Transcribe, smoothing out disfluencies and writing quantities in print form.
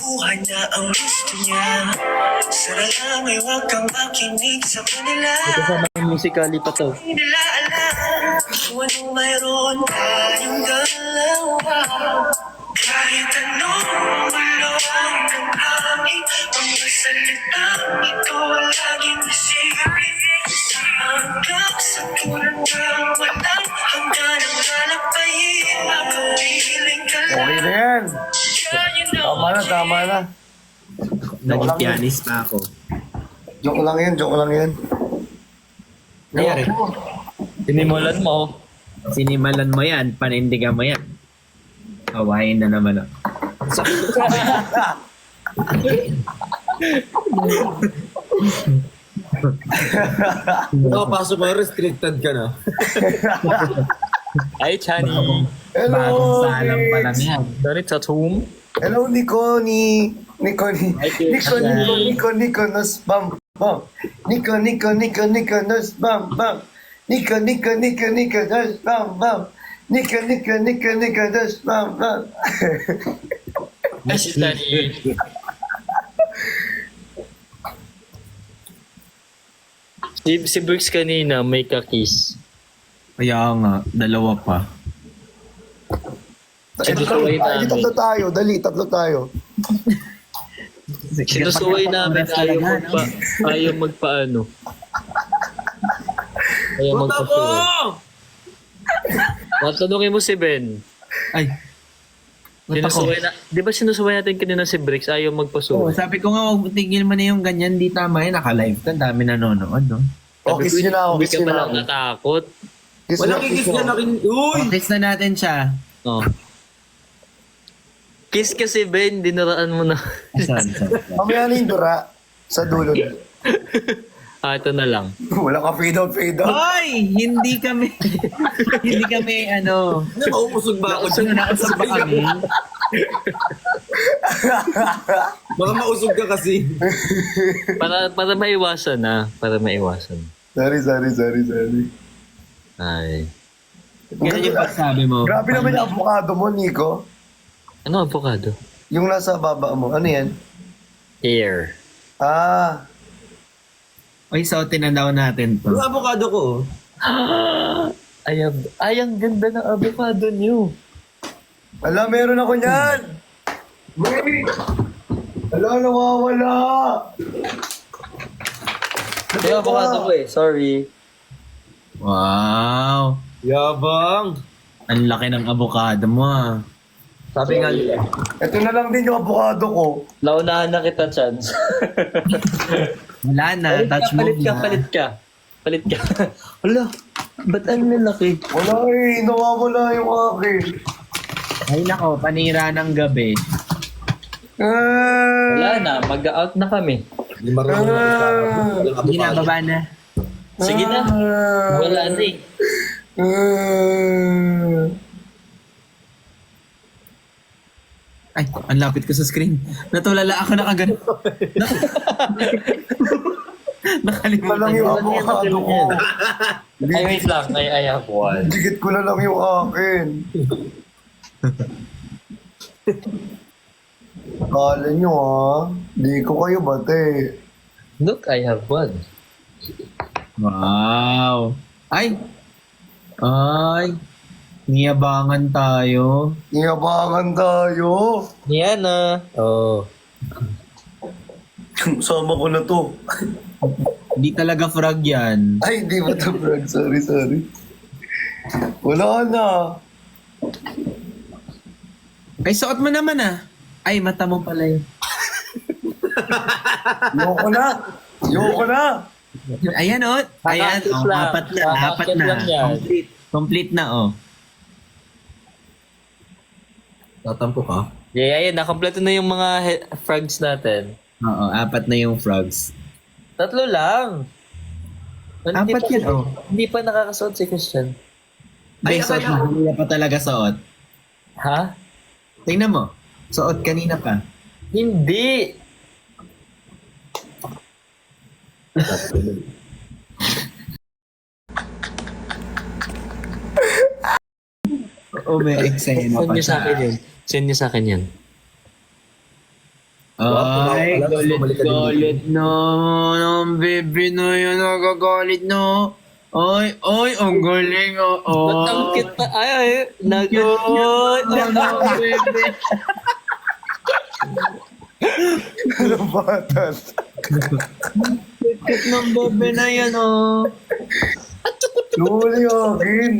buhay na ang gusto niya. Sana lang ay huwag kang makinig sa kanila. Ito sa mga musically pa to. Hindi nila alam kung anong mayroon tayong dalawa. Kahit anong umulong ng hangin, mga salitang ito laging nasirip. Hanggang sa tulad ng walang hanggan ang lalakbayin. Mapapiling ka lang. Okay na yan. You know Tama na, tama na. Naging pianist pa ako. Joke lang yan, joke lang yan. Nangyari? Sinimulan mo. Sinimalan mo yan, panindigan mo yan. Kawain na naman ako. Oo, pasok mo, restricted ka na. Ay, Chani. Hello, Bagong salam pa lang Mitch. yan. Sorry, sa Zoom. Hello, Nico, nos bam, bam. Nico, nos bam, bam. Nico, nos bam, bam. Nico, nos bam, bam. Ay, si Chani. Si Brooks kanina may kakis. Kaya nga, dalawa pa. Sinusuway namin. Tatlo tayo, dali, tatlo tayo. Sinusuway namin ayaw magpaano. Ayaw magpa-show. Tatanungin mo si Ben. Ay. Ba't ako? Sinusuway na, di ba sinusuway natin kanina si Bricks ayaw Oo, magpasuway? sabi ko nga, wag tigil mo na yung ganyan, di tama yun, naka-live ka, dami nanonood, no? Oh, kiss nyo na ako, Hindi kiss ka nyo pa na lang ako. natakot. Kiss Wala nyo, kiss kikis nyo. na nakin. Uy! Kiss na natin siya. Oh. Kiss kasi Ben, dinaraan mo na. Saan? Mamaya na yung dura sa dulo. Ito na lang. Wala ka fade out, fade out. Hoy! Hindi kami, hindi kami, ano, Ano, maupusog ba ako dyan? nausap ba kami? Baka mausog ka kasi. Para maiwasan na. Para maiwasan. Sorry. Ay. Ganyan yung pagsabi mo. Grabe naman yung avocado mo, Nico. Ano avocado? Yung nasa baba mo. Ano yan? Air. Ah, Uy, so tinandaw natin to. Yung avocado ko. Ay, ang ganda ng avocado niyo. ala, meron ako niyan. Wait. Ala, nawawala. Ito yung avocado ko eh. Sorry. Wow! Yabang. Ang laki ng avocado mo, ah. Sabi nga nila. Ito na lang din yung avocado ko. Naunahan na kita, Chance. Wala na, touch move na. Palit ka. Hala, ba't ang lalaki? Wala eh, nawawala yung akin. Ay nako, panira ng gabi. Ah, Wala na, mag-out na kami. Hindi marunong na walang Hindi na, avocado. baba na. Sige na. Wala na eh. ah. Ay, ang lapit ko sa screen. Natulala ako nakagano. Nakalimutan Walang yung avocado ko. Ay, wait lang. I have one. Dikit ko na lang yung akin. Kala nyo di ko kayo bate. Look, I have one. Wow. Ay! Ay! Niyabangan tayo. Iyabangan tayo. Yan na. Oh. Sama ko na to. Hindi talaga frog yan. Ay, di ba to, Brad? Sorry. Wala na. Ay, suot mo naman ah. Ay, mata mo pala yun. Yoko na. Ayan oh. Ayan. Kakakit Oh, lang. apat Kakakit na. lang yan. Complete na oh. Tatampo ka? Yeah, na. Kompleto na yung mga frogs natin. Oo, apat na yung frogs. 3 lang. Apat yan, oh. Hindi pa nakakasuot si Christian. Ay, suot mo. Kanina pa talaga suot. Ha? Tingnan mo. Suot kanina pa. Hindi. Oo, may eksena Send pa niyo sa siya. akin yun. Send niyo sa akin yan. Ay, Alam, mas mabalik ka din dito. galit na. Ang baby na yan, nagagalit na. Ay, ang galing. Ba't ang cute pa? Ay, nag-oy. baby. Ano bata? Cute ng baby na yan, oh. Huli akin.